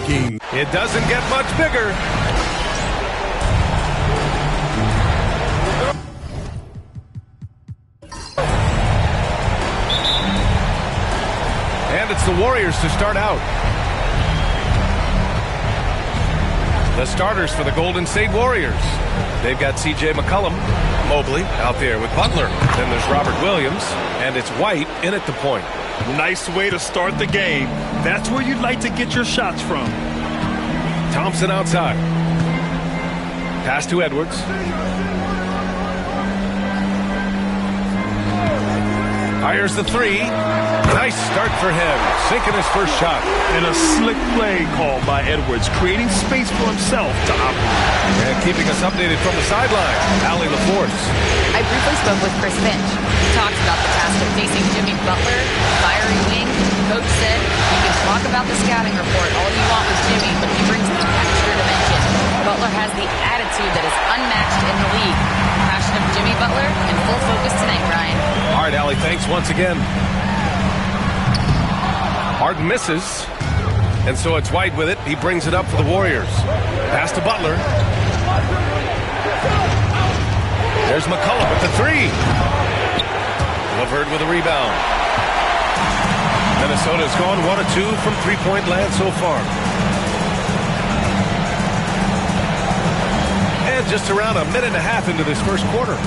breathtaking. It doesn't get much bigger. And it's the Warriors to start out. The starters for the Golden State Warriors. They've got C.J. McCollum, Mobley out there with Butler. Then there's Robert Williams, and it's White in at the point. Nice way to start the game. That's where you'd like to get your shots from. Thompson outside. Pass to Edwards. Fires the three. Nice start for him. Sinking his first shot. And a slick play called by Edwards, creating space for himself to operate. And keeping us updated from the sideline, Allie LaForce. I briefly spoke with Chris Finch. He talks about the task of facing Jimmy Butler, fiery wing. Coach said, you can talk about the scouting report all you want with Jimmy, but he brings an extra dimension. Butler has the attitude that is unmatched in the league. Passion of Jimmy Butler in full focus tonight, Ryan. All right, Allie, thanks once again. Harden misses, and so it's White with it. He brings it up for the Warriors. Pass to Butler. There's McCollum with the three. LeVert with a rebound. Minnesota's gone 1 of 2 from three-point land so far. And just around a minute and a half into this first quarter.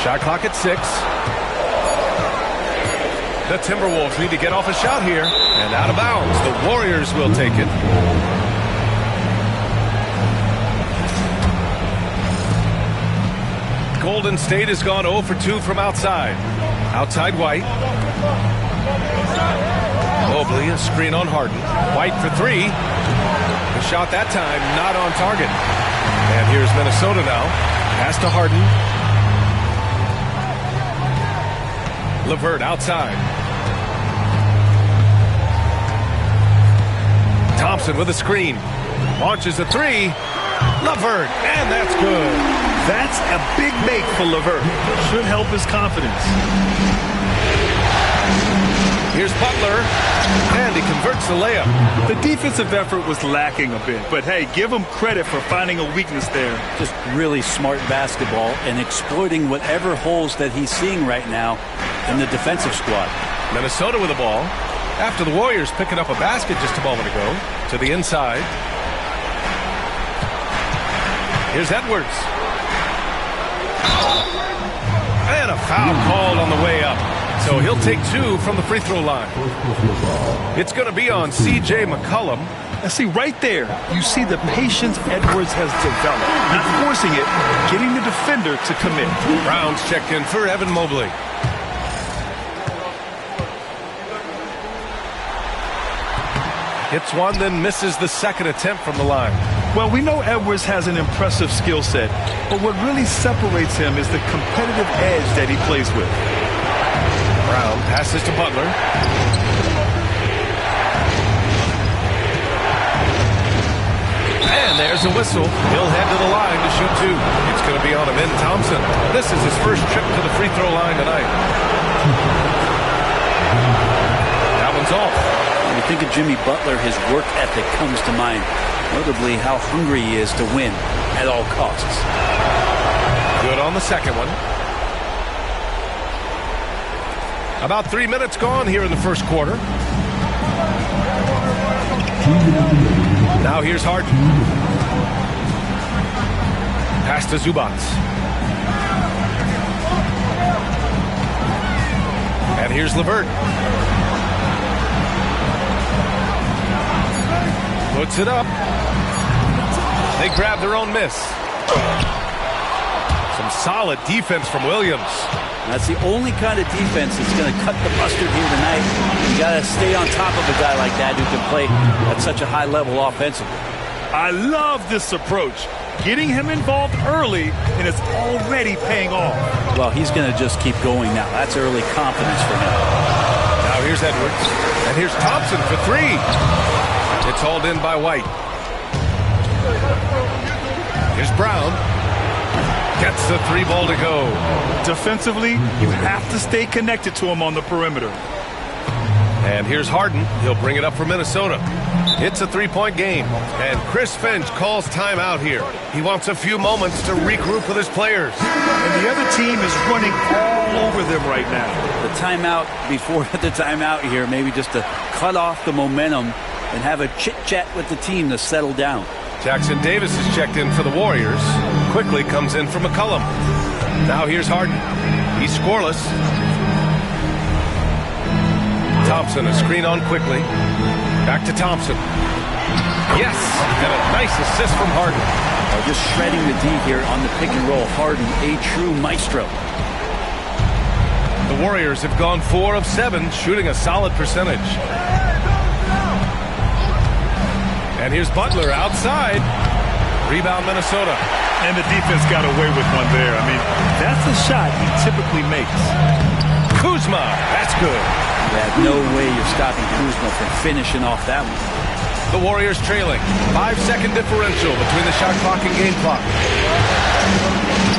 Shot clock at 6. The Timberwolves need to get off a shot here. And out of bounds. The Warriors will take it. Golden State has gone 0 for 2 from outside. Outside White. Mobley, a screen on Harden. White for 3. The shot that time not on target. And here's Minnesota now. Pass to Harden. LeVert outside. Thompson with a screen. Launches a 3. LeVert, and that's good. That's a big make for LeVert. Should help his confidence. Here's Butler, and he converts the layup. The defensive effort was lacking a bit, but hey, give him credit for finding a weakness there. Just really smart basketball and exploiting whatever holes that he's seeing right now in the defensive squad. Minnesota with the ball. After the Warriors picking up a basket just a moment ago. To the inside. Here's Edwards. And a foul called on the way up. So he'll take 2 from the free throw line. It's going to be on C.J. McCollum. And see, right there, you see the patience Edwards has developed. Not forcing it, getting the defender to commit. Brown's checked in for Evan Mobley. Hits one, then misses the second attempt from the line. Well, we know Edwards has an impressive skill set, but what really separates him is the competitive edge that he plays with. Brown passes to Butler. And there's a whistle. He'll head to the line to shoot 2. It's going to be on him in Thompson. This is his first trip to the free throw line tonight. That one's off. When you think of Jimmy Butler, his work ethic comes to mind. Notably how hungry he is to win at all costs. Good on the second one. About 3 minutes gone here in the first quarter. Now here's Harden. Pass to Zubats. And here's LeVert. Puts it up. They grab their own miss. Some solid defense from Williams. That's the only kind of defense that's going to cut the mustard here tonight. You got to stay on top of a guy like that who can play at such a high level offensively. I love this approach. Getting him involved early, and it's already paying off. Well, he's going to just keep going now. That's early confidence for him. Now here's Edwards. And here's Thompson for 3. It's hauled in by White. Here's Brown. Gets the 3 ball to go. Defensively, you have to stay connected to him on the perimeter. And here's Harden. He'll bring it up for Minnesota. It's a 3-point game. And Chris Finch calls timeout here. He wants a few moments to regroup with his players. And the other team is running all over them right now. The timeout before the timeout here, maybe just to cut off the momentum and have a chit-chat with the team to settle down. Jackson Davis is checked in for the Warriors. Quickly comes in for McCollum. Now here's Harden. He's scoreless. Thompson, a screen on quickly. Back to Thompson. Yes, and a nice assist from Harden. Just shredding the D here on the pick and roll. Harden, a true maestro. The Warriors have gone 4 of 7, shooting a solid percentage. And here's Butler outside. Rebound Minnesota. And the defense got away with one there. I mean, that's a shot he typically makes. Kuzma, that's good. No way you're stopping Kuzma from finishing off that one. The Warriors trailing. 5-second differential between the shot clock and game clock.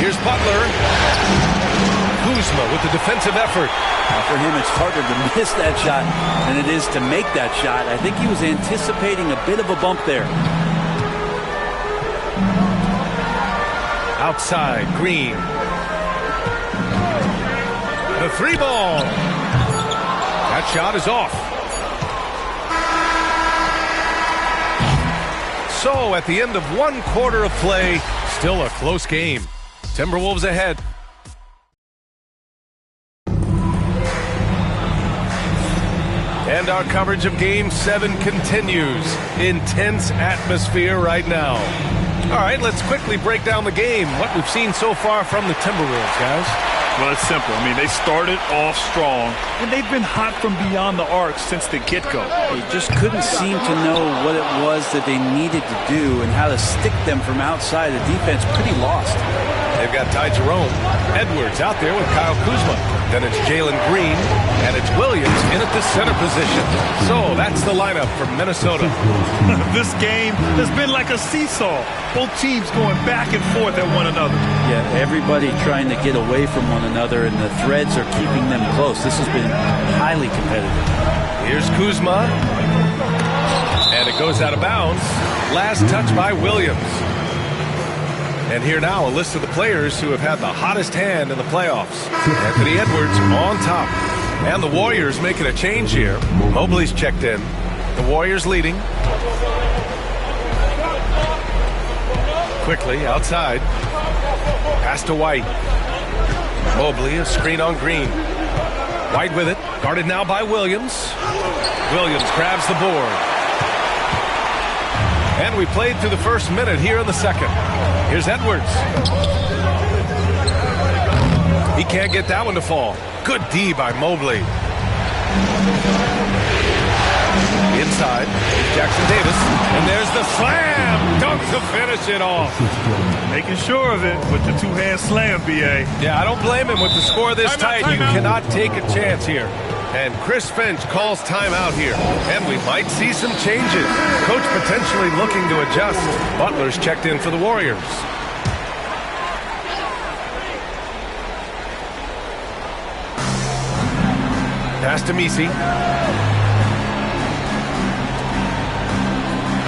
Here's Butler. Kuzma with the defensive effort. For him, it's harder to miss that shot than it is to make that shot. I think he was anticipating a bit of a bump there. Outside, Green. The 3 ball. That shot is off. So, at the end of 1 quarter of play, still a close game. Timberwolves ahead. And our coverage of Game 7 continues. Intense atmosphere right now. All right, let's quickly break down the game. What we've seen so far from the Timberwolves, guys. Well, it's simple. I mean, they started off strong, and they've been hot from beyond the arc since the get-go. They just couldn't seem to know what it was that they needed to do and how to stick them from outside. The defense pretty lost. They've got Ty Jerome. Edwards out there with Kyle Kuzma. Then it's Jalen Green, and it's Williams in at the center position. So that's the lineup for Minnesota. This game has been like a seesaw. Both teams going back and forth at one another. Yeah, everybody trying to get away from one another, and the threads are keeping them close. This has been highly competitive. Here's Kuzma. And it goes out of bounds. Last touch by Williams. And here now, a list of the players who have had the hottest hand in the playoffs. Anthony Edwards on top. And the Warriors making a change here. Mobley's checked in. The Warriors leading. Quickly outside. Pass to White. Mobley, a screen on Green. White with it. Guarded now by Williams. Williams grabs the board. And we played through the first minute here in the second. Here's Edwards. He can't get that one to fall. Good D by Mobley. Inside, Jackson Davis. And there's the slam. Dunk to finish it off. Making sure of it with the two-hand slam, B.A. Yeah, I don't blame him with the score this tight. You cannot take a chance here. And Chris Finch calls timeout here. And we might see some changes. Coach potentially looking to adjust. Butler's checked in for the Warriors. Pass to Messi.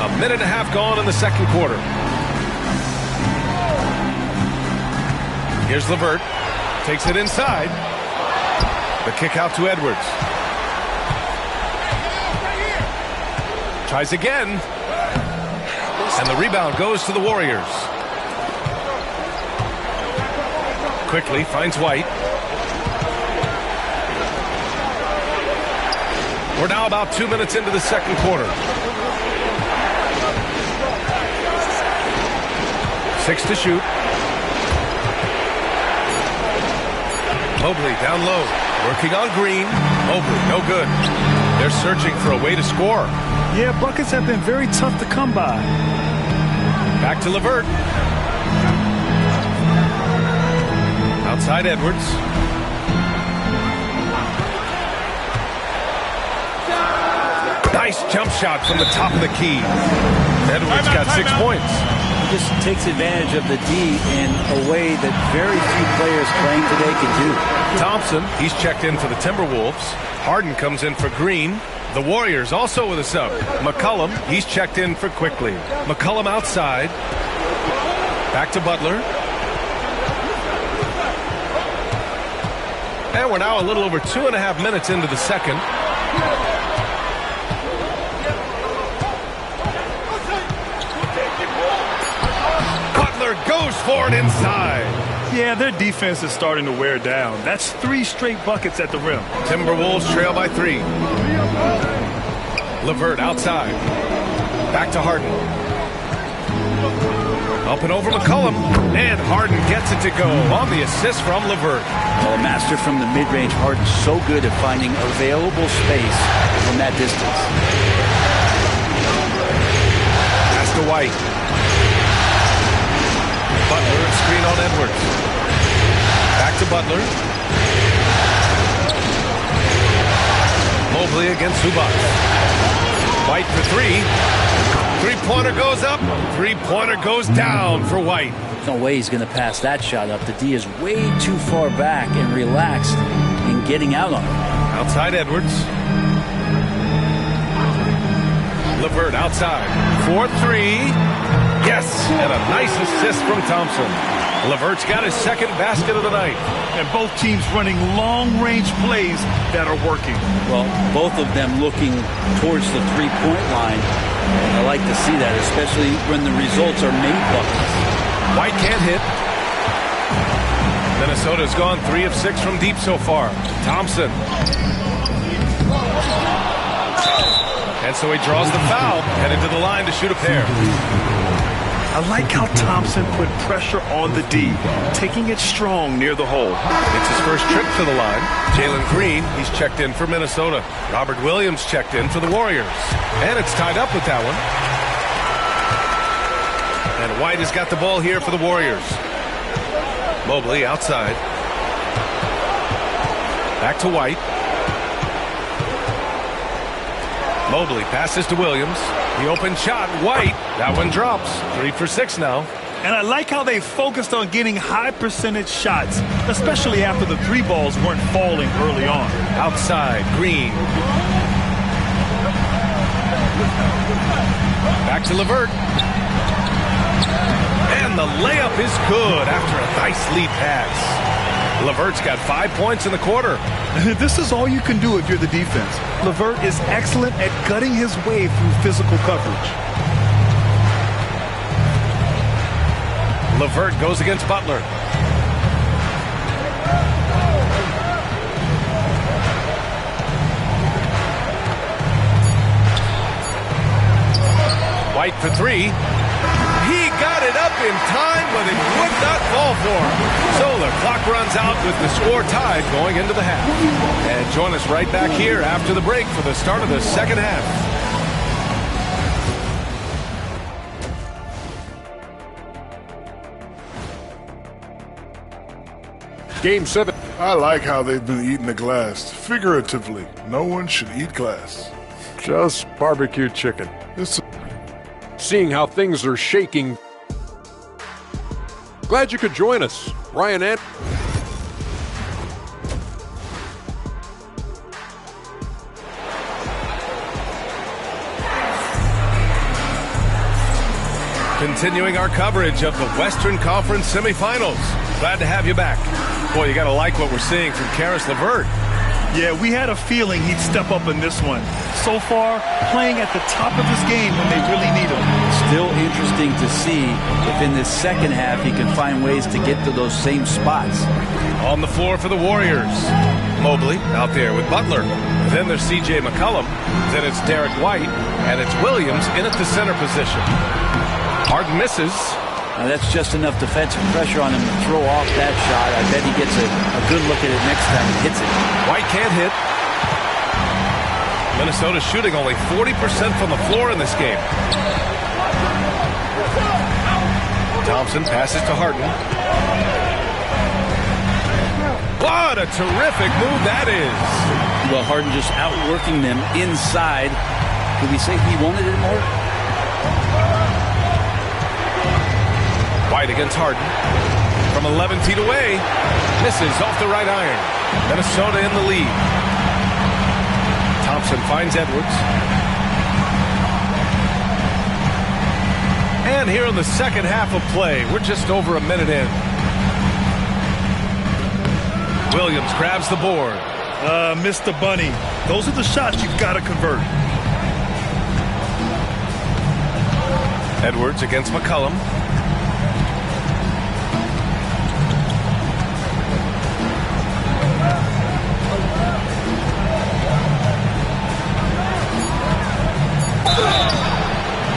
A minute and a half gone in the second quarter. Here's LeVert. Takes it inside. The kick out to Edwards. Tries again. And the rebound goes to the Warriors. Quickly finds White. We're now about 2 minutes into the second quarter. 6 to shoot. Mobley down low. Working on Green. Mobley, no good. They're searching for a way to score. Yeah, buckets have been very tough to come by. Back to LeVert. Outside Edwards. Nice jump shot from the top of the key. Edwards got 6 points. just takes advantage of the D in a way that very few players playing today can do. Thompson, he's checked in for the Timberwolves. Harden comes in for Green. The Warriors also with a sub. McCollum, he's checked in for Quickly. McCollum outside. Back to Butler. And we're now a little over 2.5 minutes into the second. Butler goes for it inside. Yeah, their defense is starting to wear down. That's 3 straight buckets at the rim. Timberwolves trail by 3. LeVert outside. Back to Harden. Up and over McCollum. And Harden gets it to go on the assist from LeVert. Well, a master from the mid-range. Harden's so good at finding available space from that distance. Pass to White. Butler and screen on Edwards. Back to Butler. Mobley against Zubac. White for 3. Three-pointer goes up. Three-pointer goes down for White. No way he's going to pass that shot up. The D is way too far back and relaxed in getting out on it. Outside Edwards. LeVert outside. 4-3. Yes, and a nice assist from Thompson. LeVert's got his second basket of the night. And both teams running long-range plays that are working. Well, both of them looking towards the three-point line. I like to see that, especially when the results are made buckets. White can't hit. Minnesota's gone 3 of 6 from deep so far. Thompson. And so he draws the foul, headed to the line to shoot a pair. I like how Thompson put pressure on the D, taking it strong near the hole. It's his first trip to the line. Jalen Green, he's checked in for Minnesota. Robert Williams checked in for the Warriors. And it's tied up with that one. And White has got the ball here for the Warriors. Mobley outside. Back to White. Mobley passes to Williams. The open shot, White. That one drops. 3 for 6 now. And I like how they focused on getting high percentage shots, especially after the 3 balls weren't falling early on. Outside, Green. Back to LeVert. And the layup is good after a nice lead pass. LeVert's got 5 points in the quarter. This is all you can do if you're the defense. LeVert is excellent at gutting his way through physical coverage. LeVert goes against Butler. White for 3. He got it up in time, but it would not fall for him. So the clock runs out with the score tied going into the half. And join us right back here after the break for the start of the second half. Game 7. I like how they've been eating the glass. Figuratively, no one should eat glass. Just barbecued chicken. It's Seeing how things are shaking. Glad you could join us. Ryan and Continuing our coverage of the Western Conference semifinals. Glad to have you back. Boy, you got to like what we're seeing from Karis LeVert. Yeah, we had a feeling he'd step up in this one. So far, playing at the top of his game when they really need him. Still interesting to see if in this second half he can find ways to get to those same spots. On the floor for the Warriors. Mobley out there with Butler. Then there's C.J. McCollum. Then it's Derek White. And it's Williams in at the center position. Harden misses. Now that's just enough defensive pressure on him to throw off that shot. I bet he gets a good look at it next time he hits it. White can't hit. Minnesota shooting only 40% from the floor in this game. Thompson passes to Harden. What a terrific move that is. Well, Harden just outworking them inside. Could we say he wanted it more? White against Harden. From 11 feet away. Misses off the right iron. Minnesota in the lead. Thompson finds Edwards. And here in the second half of play, we're just over a minute in. Williams grabs the board. Mr. Bunny. Those are the shots you've got to convert. Edwards against McCollum.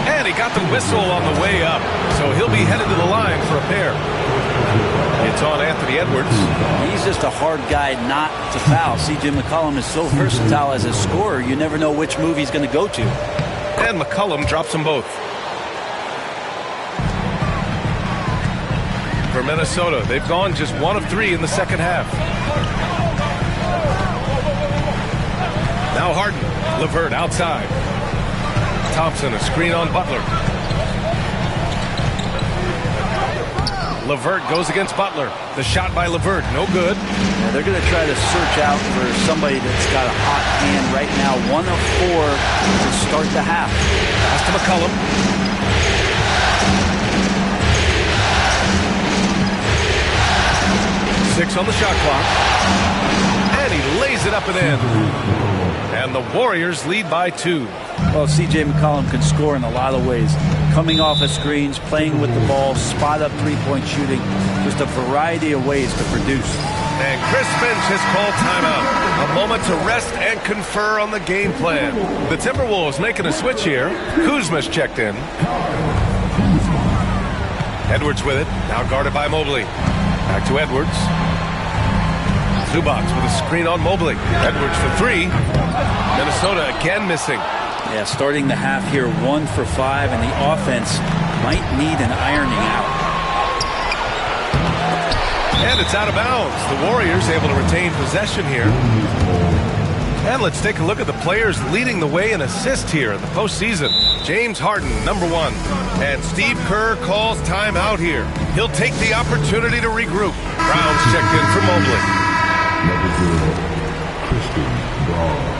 And he got the whistle on the way up, so he'll be headed to the line for a pair. It's on Anthony Edwards. He's just a hard guy not to foul. C.J. McCollum is so versatile as a scorer, you never know which move he's going to go to. And McCollum drops them both. For Minnesota, they've gone just 1 of 3 in the second half. Now Harden. LeVert outside. Thompson, a screen on Butler. LeVert goes against Butler. The shot by LeVert, no good. Yeah, they're going to try to search out for somebody that's got a hot hand right now. 1 of 4 to start the half. Pass to McCollum. 6 on the shot clock. And he lays it up and in. And the Warriors lead by 2. Well, C.J. McCollum can score in a lot of ways. Coming off of screens, playing with the ball, spot-up three-point shooting. Just a variety of ways to produce. And Chris Finch has called timeout. A moment to rest and confer on the game plan. The Timberwolves making a switch here. Kuzma's checked in. Edwards with it. Now guarded by Mobley. Back to Edwards. Zubac with a screen on Mobley. Edwards for 3. Minnesota again missing. Yeah, starting the half here 1 for 5, and the offense might need an ironing out. And it's out of bounds. The Warriors able to retain possession here. And let's take a look at the players leading the way in assists here in the postseason. James Harden, number 1. And Steve Kerr calls timeout here. He'll take the opportunity to regroup. Brown's checked in for Mobley. Number 0, Christian Braun.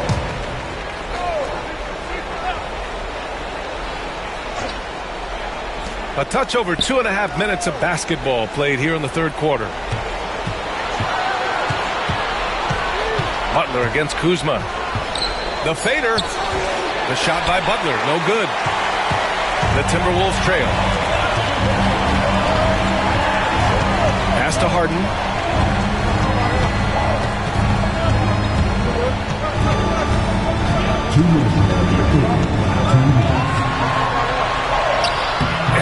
A touch over 2.5 minutes of basketball played here in the third quarter. Butler against Kuzma. The fader. The shot by Butler. No good. The Timberwolves trail. Pass to Harden.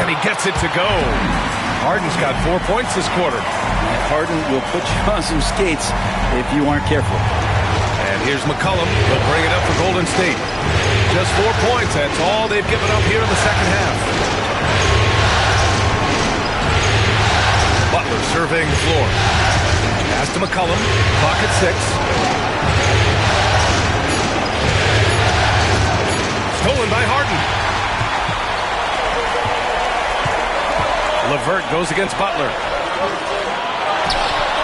And he gets it to go. Harden's got 4 points this quarter. And Harden will put you on some skates if you aren't careful. And here's McCollum. He'll bring it up for Golden State. Just 4 points. That's all they've given up here in the second half. Butler surveying the floor. Pass to McCollum. Clock at 6. Stolen by Harden. LeVert goes against Butler.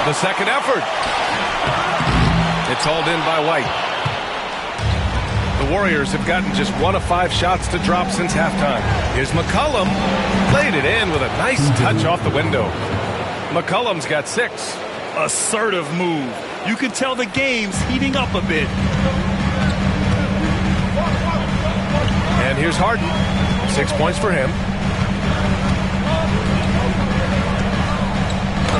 The second effort. It's hauled in by White. The Warriors have gotten just 1 of 5 shots to drop since halftime. Here's McCollum. Played it in with a nice touch off the window. McCollum's got 6. Assertive move. You can tell the game's heating up a bit. And here's Harden. 6 points for him.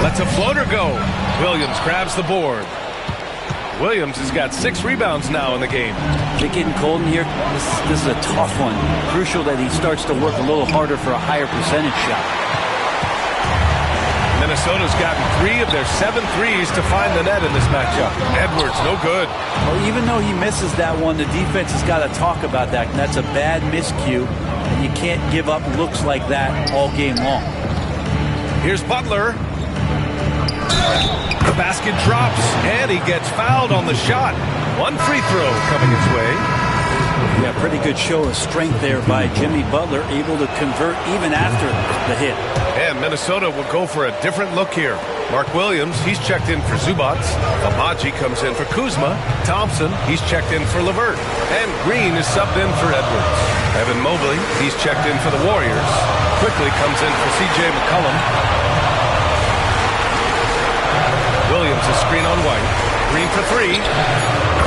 Lets a floater go. Williams grabs the board. Williams has got 6 rebounds now in the game. They're getting cold in here. This is a tough one. Crucial that he starts to work a little harder for a higher percentage shot. Minnesota's gotten 3 of their 7 threes to find the net in this matchup. Edwards, no good. Well, even though he misses that one, the defense has got to talk about that. And that's a bad miscue, and you can't give up looks like that all game long. Here's Butler. The basket drops, and he gets fouled on the shot. 1 free throw coming his way. Yeah, pretty good show of strength there by Jimmy Butler, able to convert even after the hit. And Minnesota will go for a different look here. Mark Williams, he's checked in for Zubats. Amaji comes in for Kuzma. Thompson, he's checked in for LeVert. And Green is subbed in for Edwards. Evan Mobley, he's checked in for the Warriors. Quickly comes in for C.J. McCollum. Williams a screen on White. Green for three.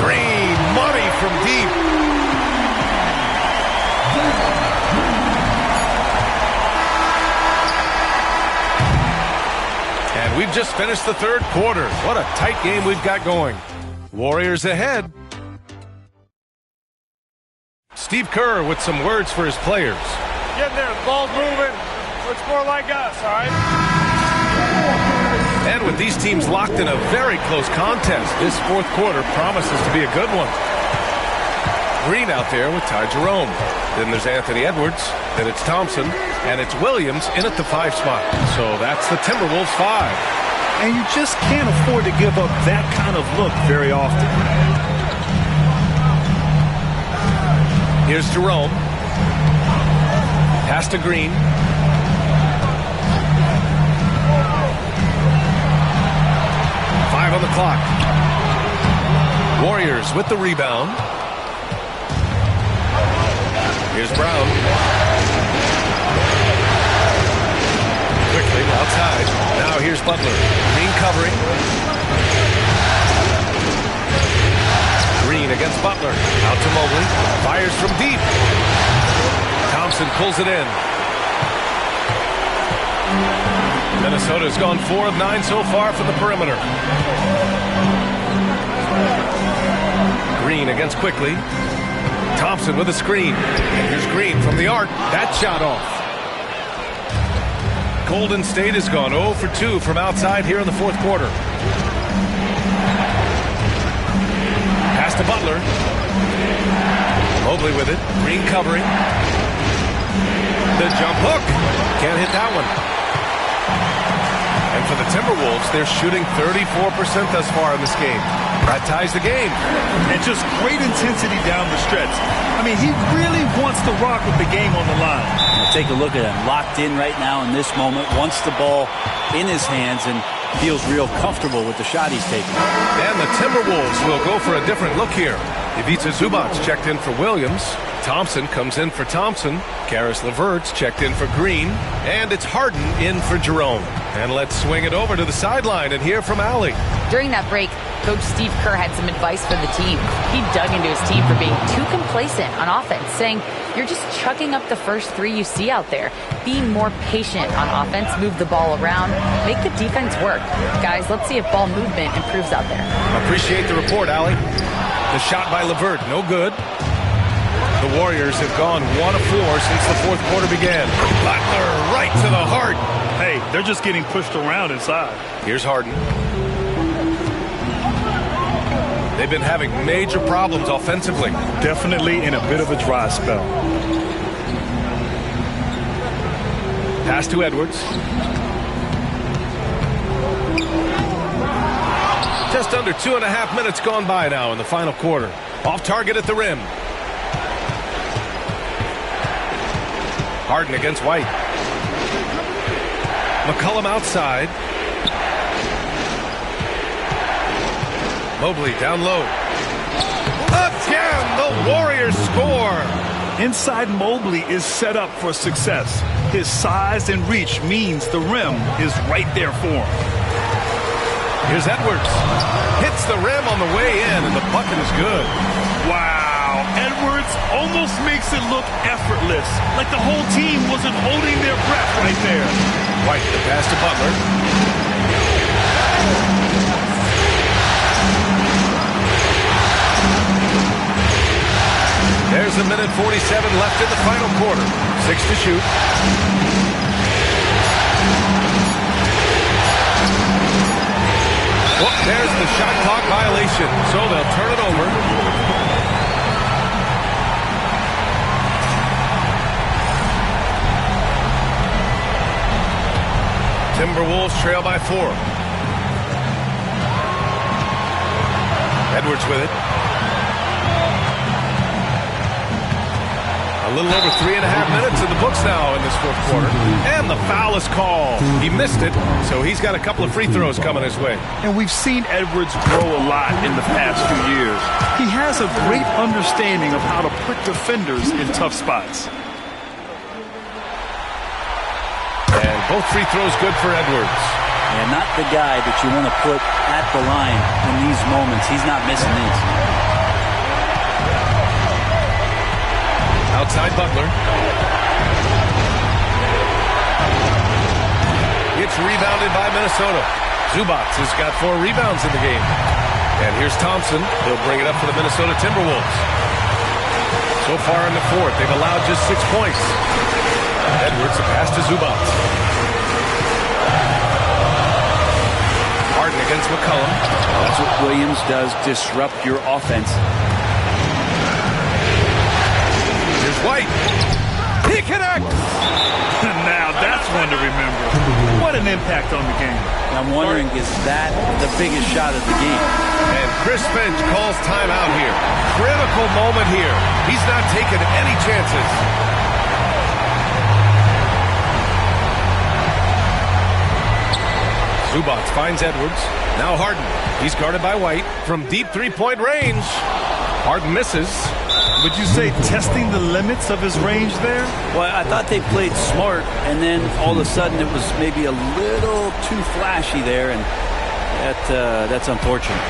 Green, money from deep. And we've just finished the third quarter. What a tight game we've got going. Warriors ahead. Steve Kerr with some words for his players. Get there, the ball's moving. Looks more like us, all right? And with these teams locked in a very close contest, this fourth quarter promises to be a good one. Green out there with Ty Jerome. Then there's Anthony Edwards. Then it's Thompson. And it's Williams in at the 5 spot. So that's the Timberwolves 5. And you just can't afford to give up that kind of look very often. Here's Jerome. Pass to Green. On the clock. Warriors with the rebound. Here's Brown. Quickly outside. Now here's Butler. Green covering. Green against Butler. Out to Mobley. Fires from deep. Thompson pulls it in. Minnesota's gone 4 of 9 so far from the perimeter. Green against Quickly. Thompson with a screen. And here's Green from the arc. That shot off. Golden State has gone 0 for 2 from outside here in the fourth quarter. Pass to Butler. Mobley with it. Green covering. The jump hook. Can't hit that one. And for the Timberwolves, they're shooting 34% thus far in this game. That ties the game. And just great intensity down the stretch. I mean, he really wants to rock with the game on the line. Take a look at him. Locked in right now in this moment. Wants the ball in his hands and feels real comfortable with the shot he's taking. And the Timberwolves will go for a different look here. Ivica Zubac's checked in for Williams. Thompson comes in for Thompson. Karis LeVert's checked in for Green. And it's Harden in for Jerome. And let's swing it over to the sideline and hear from Allie. During that break, Coach Steve Kerr had some advice for the team. He dug into his team for being too complacent on offense, saying, you're just chucking up the first 3 you see out there. Be more patient on offense, move the ball around, make the defense work. Guys, let's see if ball movement improves out there. Appreciate the report, Allie. The shot by LeVert, no good. The Warriors have gone 1 of 4 since the fourth quarter began. Butler right to the heart. Hey, they're just getting pushed around inside. Here's Harden. They've been having major problems offensively. Definitely in a bit of a dry spell. Pass to Edwards. Just under 2.5 minutes gone by now in the final quarter. Off target at the rim. Harden against White. McCollum outside. Mobley down low. Again, the Warriors score. Inside Mobley is set up for success. His size and reach means the rim is right there for him. Here's Edwards. Hits the rim on the way in, and the bucket is good. Wow. Edwards almost makes it look effortless, like the whole team wasn't holding their breath right there. White, the pass to Butler. There's a minute 47 left in the final quarter. 6 to shoot. Well, there's the shot clock violation, so they'll turn it over. Timberwolves trail by 4. Edwards with it. little over 3.5 minutes in the books now in this fourth quarter. And the foul is called. He missed it, so he's got a couple of free throws coming his way. And we've seen Edwards grow a lot in the past few years. He has a great understanding of how to prick defenders in tough spots. And both free throws good for Edwards. And not the guy that you want to put at the line in these moments. He's not missing these. Outside Butler. It's rebounded by Minnesota. Zubac has got 4 rebounds in the game. And here's Thompson. He'll bring it up for the Minnesota Timberwolves. So far in the fourth, they've allowed just 6 points. Edwards, a pass to Zubac. Harden against McCollum. That's what Williams does, disrupt your offense. Here's White. He connects! Now that's one to remember. What an impact on the game. I'm wondering, is that the biggest shot of the game? And Chris Finch calls timeout here. Critical moment here. He's not taking any chances. Zubac finds Edwards. Now Harden. He's guarded by White from deep three-point range. Harden misses. Would you say testing the limits of his range there? Well, I thought they played smart, and then all of a sudden it was maybe a little too flashy there, and that's unfortunate.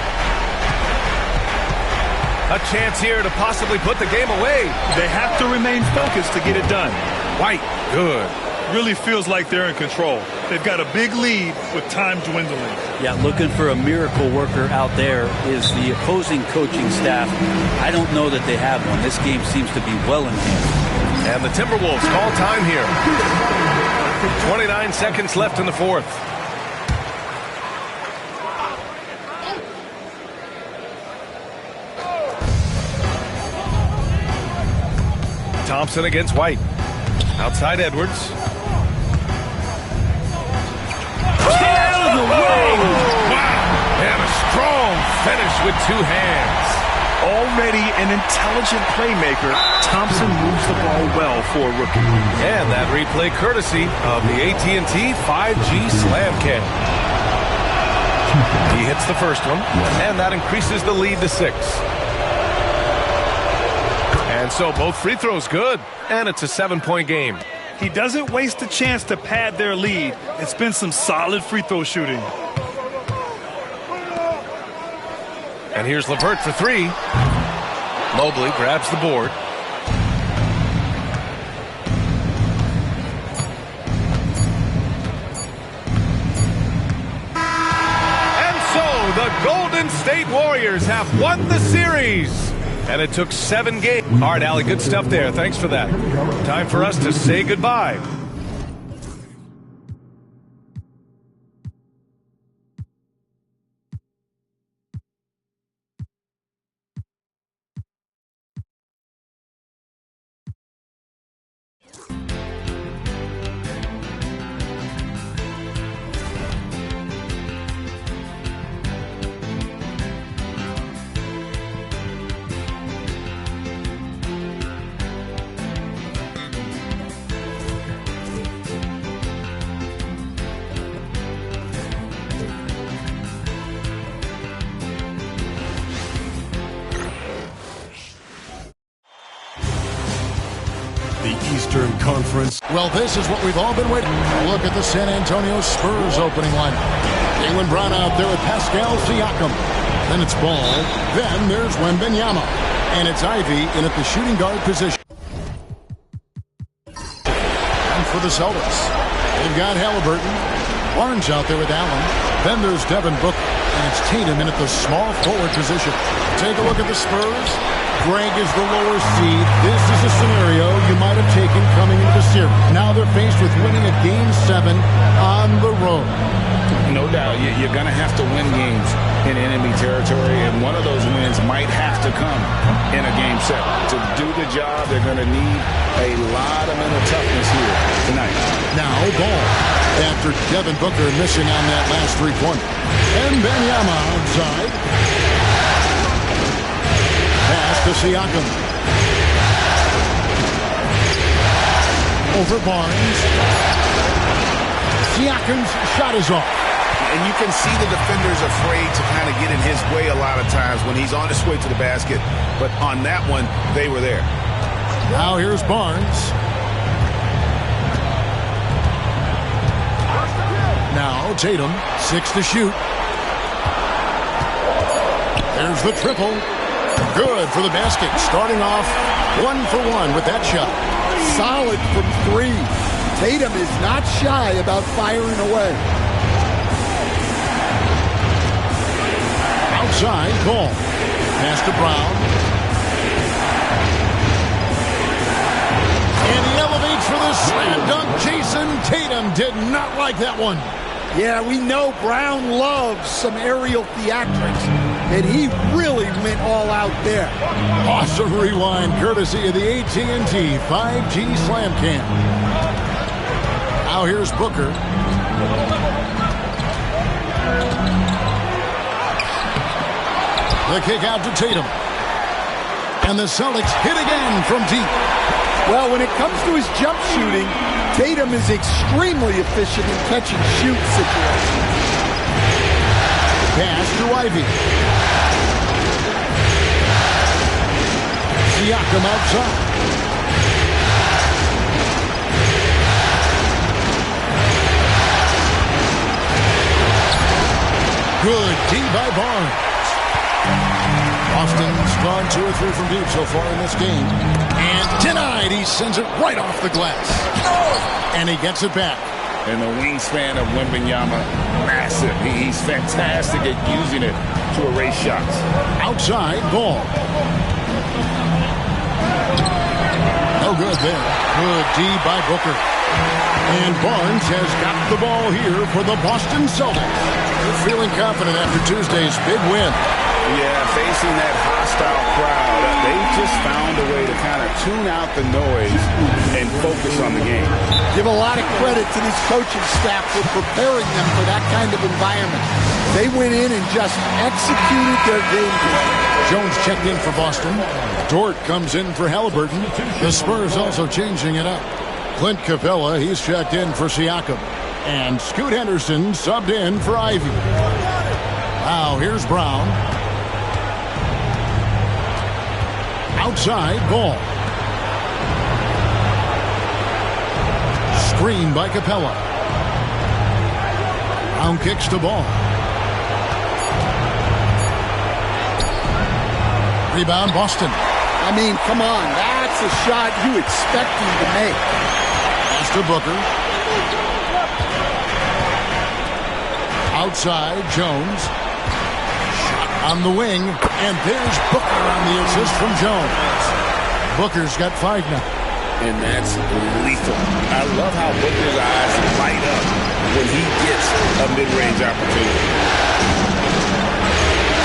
A chance here to possibly put the game away. They have to remain focused to get it done. White, good. Really feels like they're in control. They've got a big lead with time dwindling. Yeah, looking for a miracle worker out there is the opposing coaching staff. I don't know that they have one. This game seems to be well in hand. And the Timberwolves call time here. 29 seconds left in the fourth. Thompson against White. Outside Edwards. Wow! And a strong finish with 2 hands. Already an intelligent playmaker, Thompson moves the ball well for a rookie. And that replay courtesy of the AT&T 5G Slam Cam. He hits the first one, and that increases the lead to 6. And so both free throws good, and it's a 7-point game. He doesn't waste a chance to pad their lead. It's been some solid free throw shooting. And here's LeVert for 3. Mobley grabs the board. And so the Golden State Warriors have won the series. And it took 7 games. All right, Allie, good stuff there. Thanks for that. Time for us to say goodbye. Eastern Conference. Well, this is what we've all been waiting. A look at the San Antonio Spurs opening lineup. Jaylen Brown out there with Pascal Siakam. Then it's Ball. Then there's Wembanyama. And it's Ivy in at the shooting guard position. And for the Celtics, they've got Halliburton. Barnes out there with Allen. Then there's Devin Booker. And it's Tatum in at the small forward position. Take a look at the Spurs. Greg is the lower seed. This is a scenario you might have taken coming into the series. Now they're faced with winning a Game 7 on the road. No doubt, you're going to have to win games in enemy territory, and one of those wins might have to come in a Game 7. To do the job, they're going to need a lot of mental toughness here tonight. Now Ball, after Devin Booker missing on that last three-pointer. And Wembanyama outside. Pass to Siakam. over Barnes. Siakam's shot is off. And you can see the defenders afraid to kind of get in his way a lot of times when he's on his way to the basket. But on that one, they were there. Now here's Barnes. Now Tatum, 6 to shoot. There's the triple. Good for the basket. Starting off 1 for 1 with that shot. Solid from 3. Tatum is not shy about firing away. Outside, Ball. Pass to Brown. And he elevates for the slam dunk. Jason Tatum did not like that one. Yeah, we know Brown loves some aerial theatrics, and he really went all out there. Awesome rewind, courtesy of the AT&T 5G Slam Cam. Now here's Booker. The kick out to Tatum. And the Celtics hit again from deep. Well, when it comes to his jump shooting, Tatum is extremely efficient in catch-and-shoot situations. Pass to Ivy. Siakam outside. Good D by Barnes. Boston's gone 2 or 3 from deep so far in this game. And denied. He sends it right off the glass. And he gets it back. And the wingspan of Wembanyama, massive. He's fantastic at using it to erase shots. Outside, Ball. No good there. Good D by Booker. And Barnes has got the ball here for the Boston Celtics. They're feeling confident after Tuesday's big win. Yeah, facing that hostile crowd, they just found a way to kind of tune out the noise and focus on the game. Give a lot of credit to this coaching staff for preparing them for that kind of environment. They went in and just executed their game plan. Jones checked in for Boston. Dort comes in for Halliburton. The Spurs also changing it up. Clint Capella, he's checked in for Siakam. And Scoot Henderson subbed in for Ivy. Now here's Brown. Outside, Ball. Screen by Capella. Brown kicks to Ball. Rebound, Boston. I mean, come on. That's a shot you expect him to make. Pass to Booker. Outside, Jones. Shot on the wing. And there's Booker on the assist from Jones. Booker's got 5 now. And that's lethal. I love how Booker's eyes light up when he gets a mid-range opportunity.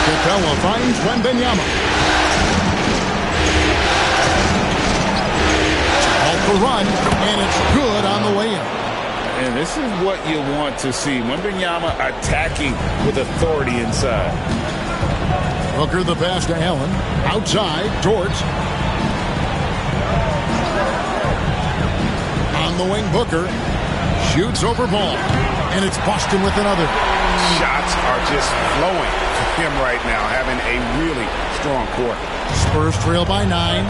Capella finds Wembanyama. All for run, and it's good on the way in. And this is what you want to see. Wembanyama attacking with authority inside. Booker the pass to Allen. Outside, Dort. On the wing, Booker shoots over Ball. And it's Boston with another. Shots are just flowing to him right now, having a really strong quarter. Spurs trail by 9.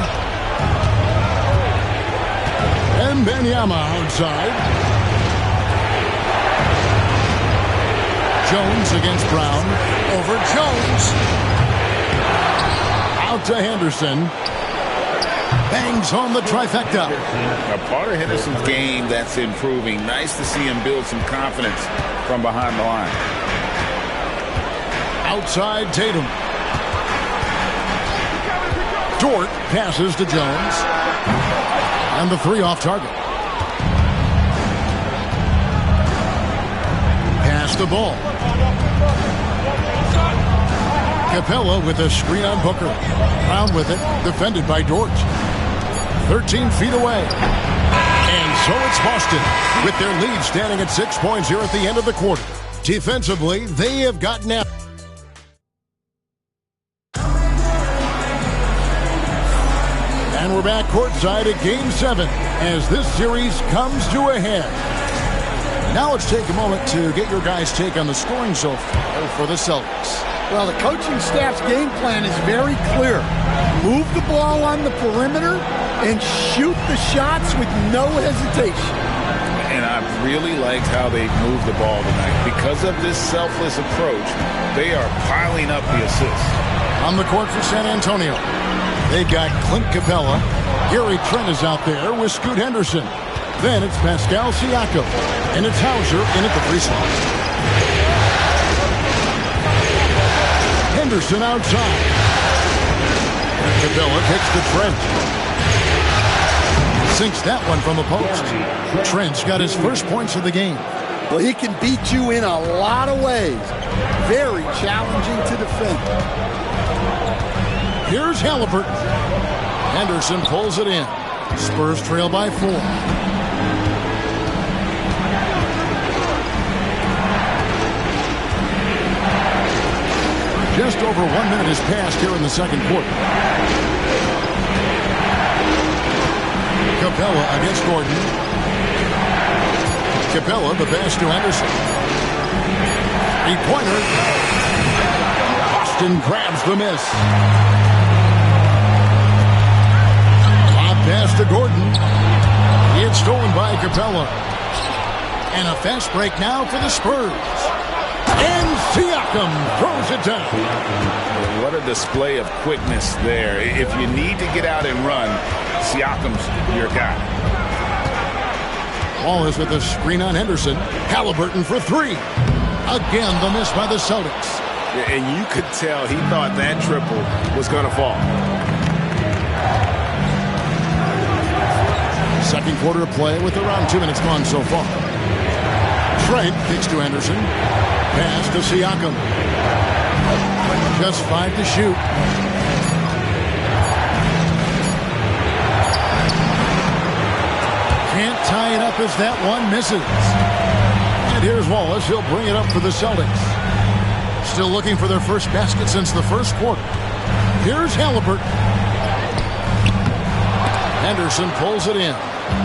And Wembanyama outside. Jones against Brown. Over Jones. Out to Henderson. Bangs home the trifecta. A part of Henderson's game that's improving. Nice to see him build some confidence from behind the line. Outside Tatum. Dort passes to Jones. And the 3 off target. Pass the ball. Capella with a screen on Booker. Brown with it, defended by Dort. 13 feet away. And so it's Boston, with their lead standing at 6 points here at the end of the quarter. Defensively, they have gotten out. And we're back courtside at Game 7 as this series comes to a head. Now let's take a moment to get your guys' take on the scoring so far for the Celtics. Well, the coaching staff's game plan is very clear. Move the ball on the perimeter and shoot the shots with no hesitation. And I really liked how they moved the ball tonight. Because of this selfless approach, they are piling up the assists. On the court for San Antonio, they've got Clint Capella. Gary Trent is out there with Scoot Henderson. Then it's Pascal Siakam. And it's Hauser in at the free slot. Henderson outside. Capella kicks to Trent. Sinks that one from the post. Trent's got his first points of the game. Well, he can beat you in a lot of ways. Very challenging to defend. Here's Halliburton. Henderson pulls it in. Spurs trail by 4. Just over 1 minute has passed here in the second quarter. Capella against Gordon. Capella, the pass to Henderson. 3-pointer. Boston grabs the miss. Lob pass to Gordon. It's stolen by Capella. And a fast break now for the Spurs. And Siakam throws it down. What a display of quickness there. If you need to get out and run, Siakam's your guy. Wallace with a screen on Henderson. Halliburton for 3. Again, the miss by the Celtics. And you could tell he thought that triple was going to fall. Second quarter of play with around 2 minutes gone so far. Trent kicks to Henderson. Pass to Siakam. Just 5 to shoot. Can't tie it up as that one misses. And here's Wallace. He'll bring it up for the Celtics. Still looking for their first basket since the first quarter. Here's Halliburton. Henderson pulls it in.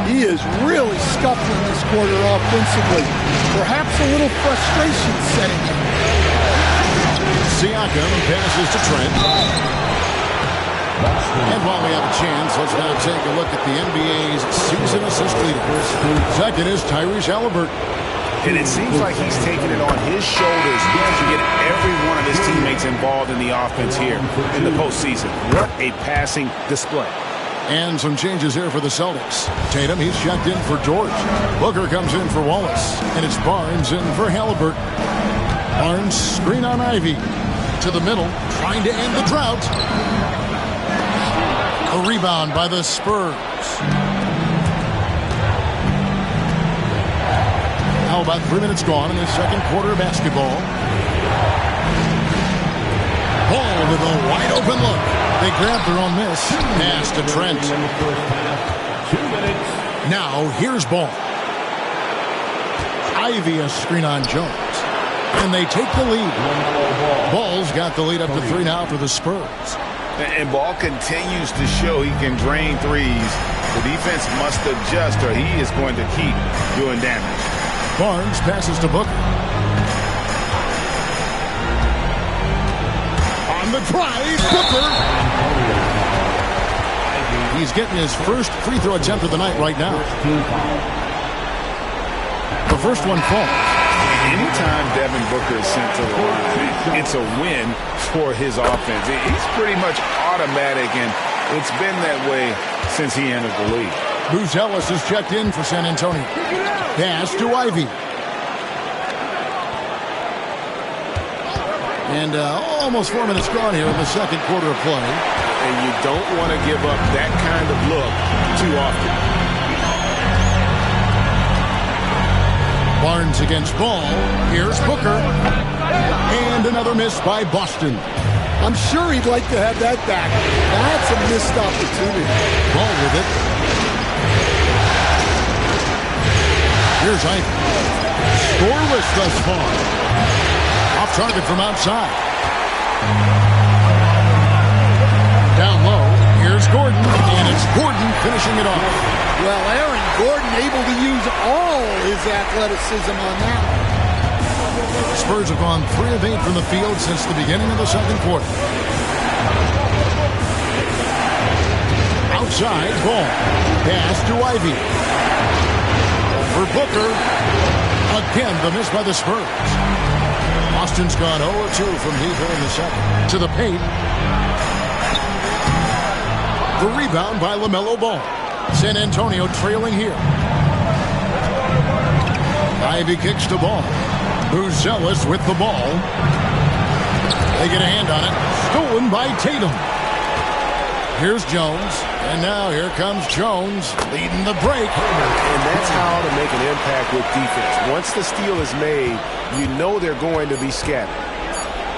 He is really scuffling this quarter offensively. Perhaps a little frustration setting in. Siakam passes to Trent. And while we have a chance, let's now take a look at the NBA's season assist leaders. Second is Tyrese Halliburton. And it seems like he's taking it on his shoulders to get every one of his teammates involved in the offense here in the postseason. What a passing display. And some changes here for the Celtics. Tatum, he's checked in for George. Booker comes in for Wallace. And it's Barnes in for Halliburton. Barnes, screen on Ivy. To the middle, trying to end the drought. A rebound by the Spurs. Now about 3 minutes gone in the second quarter of basketball. Ball with a wide open look. They grab their own miss. Pass to Trent. Now here's Ball. Ivy a screen on Jones. And they take the lead. Ball's got the lead up to 3 now for the Spurs. And Ball continues to show he can drain threes. The defense must adjust or he is going to keep doing damage. Barnes passes to Booker. On the drive, Booker. He's getting his first free throw attempt of the night right now. The first one falls. Anytime Devin Booker is sent to the line, it's a win for his offense. He's pretty much automatic, and it's been that way since he entered the league. Bruce Ellis is checked in for San Antonio. Pass to Ivy. And almost 4 minutes gone here in the second quarter of play. And you don't want to give up that kind of look too often. Barnes against Ball. Here's Booker. And another miss by Boston. I'm sure he'd like to have that back. That's a missed opportunity. Ball with it. Here's Ivy. Scoreless thus far. Off target from outside. Down low. Here's Gordon. And it's finishing it off. Well, Aaron Gordon able to use all his athleticism on that. Spurs have gone 3 of 8 from the field since the beginning of the second quarter. Outside, ball. Pass to Ivy. For Booker. Again, the miss by the Spurs. Boston's gone 0-2 from deep here in the second. To the paint. The rebound by LaMelo Ball. San Antonio trailing here. Ivy kicks to Ball. Buzelis with the ball. They get a hand on it. Stolen by Tatum. Here's Jones. And now here comes Jones leading the break. And that's how to make an impact with defense. Once the steal is made, you know they're going to be scattered.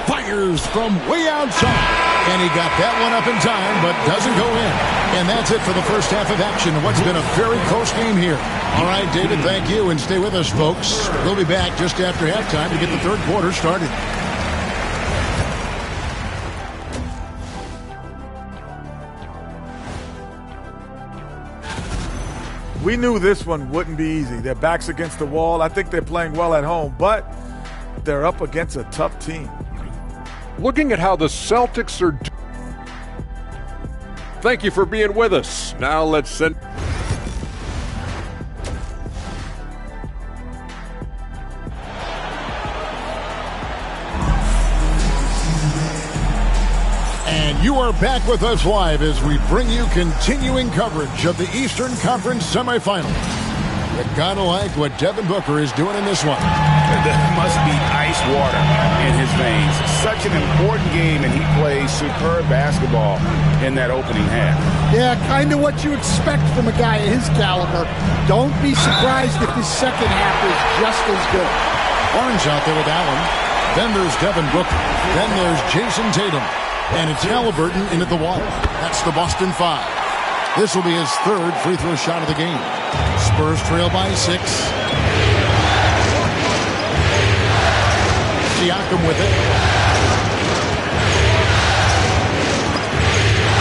Fires from way outside. And he got that one up in time, but doesn't go in. And that's it for the first half of action. What's been a very close game here. All right, David, thank you. And stay with us, folks. We'll be back just after halftime to get the third quarter started. We knew this one wouldn't be easy. Their backs against the wall. I think they're playing well at home, but they're up against a tough team. Looking at how the Celtics are. Thank you for being with us. Now let's send. And you are back with us live as we bring you continuing coverage of the Eastern Conference semifinals. You gotta like what Devin Booker is doing in this one. There must be ice water in his veins. Such an important game, and he plays superb basketball in that opening half. Yeah, kind of what you expect from a guy of his caliber. Don't be surprised if his second half is just as good. Barnes out there with Allen. Then there's Devin Booker. Then there's Jason Tatum. And it's Halliburton in at the wall. That's the Boston 5. This will be his third free throw shot of the game. Spurs trail by 6. Siakam with it.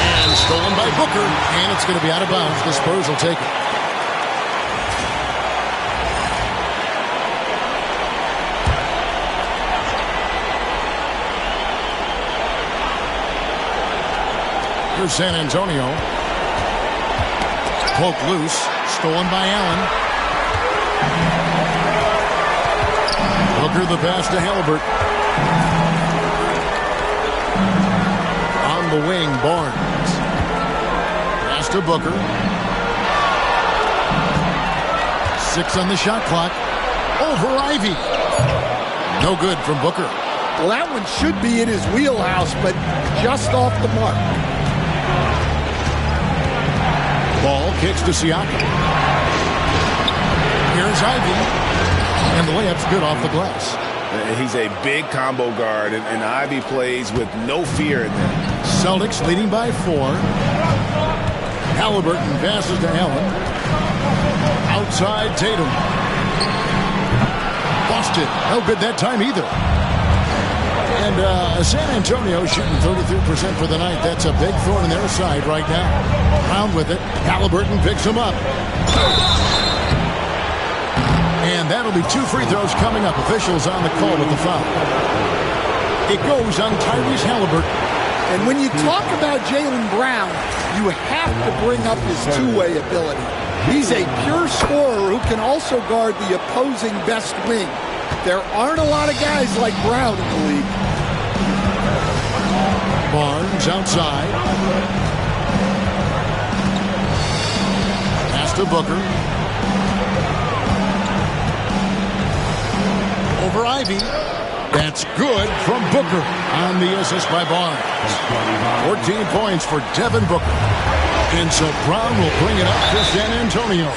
And stolen by Booker. And it's going to be out of bounds. The Spurs will take it. Here's San Antonio. Poke loose. Stolen by Allen. Booker the pass to Halliburton. On the wing, Barnes. Pass to Booker. 6 on the shot clock. Over Ivy. No good from Booker. Well, that one should be in his wheelhouse, but just off the mark. Ball kicks to Siakam. Here's Ivy. And the layup's good off the glass. He's a big combo guard, and Ivy plays with no fear in there. Celtics leading by 4. Halliburton passes to Allen. Outside Tatum. Boston. No good that time either. And San Antonio shooting 33% for the night. That's a big thorn in their side right now. Brown with it. Halliburton picks him up. And that'll be 2 free throws coming up. Officials on the call with the foul. It goes on Tyrese Halliburton. And when you talk about Jaylen Brown, you have to bring up his two-way ability. He's a pure scorer who can also guard the opposing best wing. There aren't a lot of guys like Brown in the league. Barnes outside. Pass to Booker. Over Ivy. That's good from Booker on the assist by Barnes. 14 points for Devin Booker. And so Brown will bring it up to San Antonio.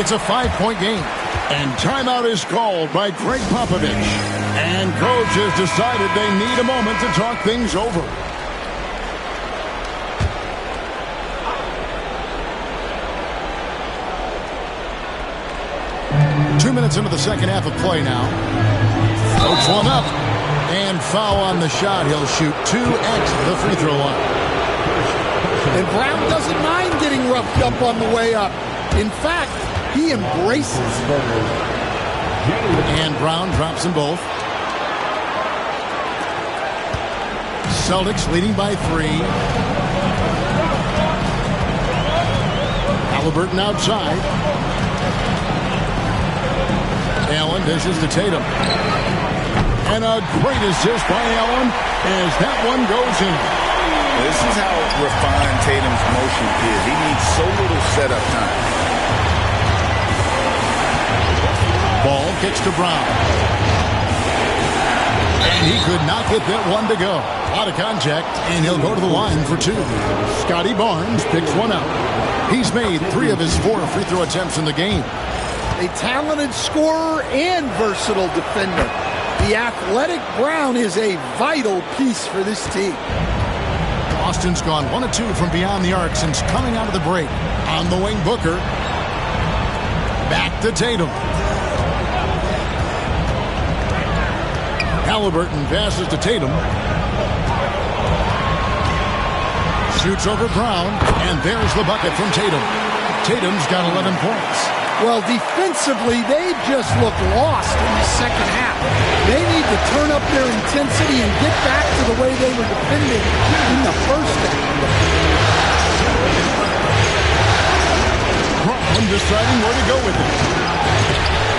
It's a 5-point game. And timeout is called by Greg Popovich. And coach has decided they need a moment to talk things over. Two minutes into the second half of play now. Coach one up. And foul on the shot. He'll shoot 2 at the free throw line. And Brown doesn't mind getting roughed up on the way up. In fact, he embraces it. And Brown drops them both. Celtics leading by 3. Halliburton outside. Allen dishes to Tatum. And a great assist by Allen as that one goes in. This is how refined Tatum's motion is. He needs so little setup time. Ball kicks to Brown. And he could not get that one to go. Out of contact, and he'll go to the line for 2. Scotty Barnes picks one out. He's made 3 of his 4 free throw attempts in the game. A talented scorer and versatile defender. The athletic Brown is a vital piece for this team. Boston's gone 1 of 2 from beyond the arc since coming out of the break. On the wing, Booker. Back to Tatum. Halliburton passes to Tatum. Shoots over Brown, and there's the bucket from Tatum. Tatum's got 11 points. Well, defensively, they just looked lost in the second half. They need to turn up their intensity and get back to the way they were defending in the first half. Brown deciding where to go with it.